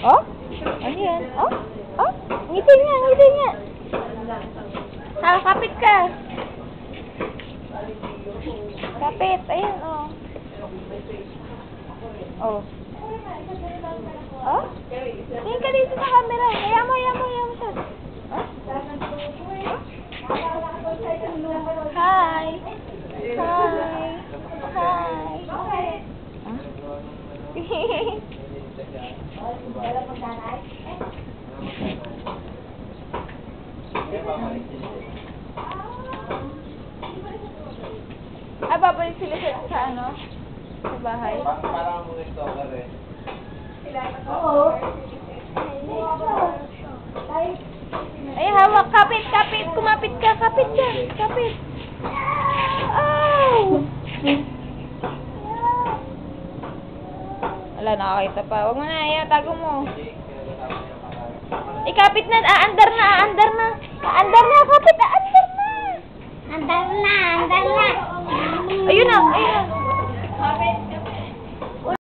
Oh? Ano yan? Oh? Oh? Ngiti nga, ngiti nga. Ha, kapit ka. Kapit, ayan, oh. Oh. Oh? Tingin ka dito sa camera. Kaya mo siya. Oh? Hi. Hi. Hi. Ah, babalik sila sa ano? Sa bahay? Parang mga stalker eh. Oo. Ay, hawak. Kapit. Kumapit ka. Kapit. Oh! Wala, nakakita pa. Huwag mo na. Ayan, tago mo. Ikapit na. Aandar na. Kapit. Andar na. Ayun na.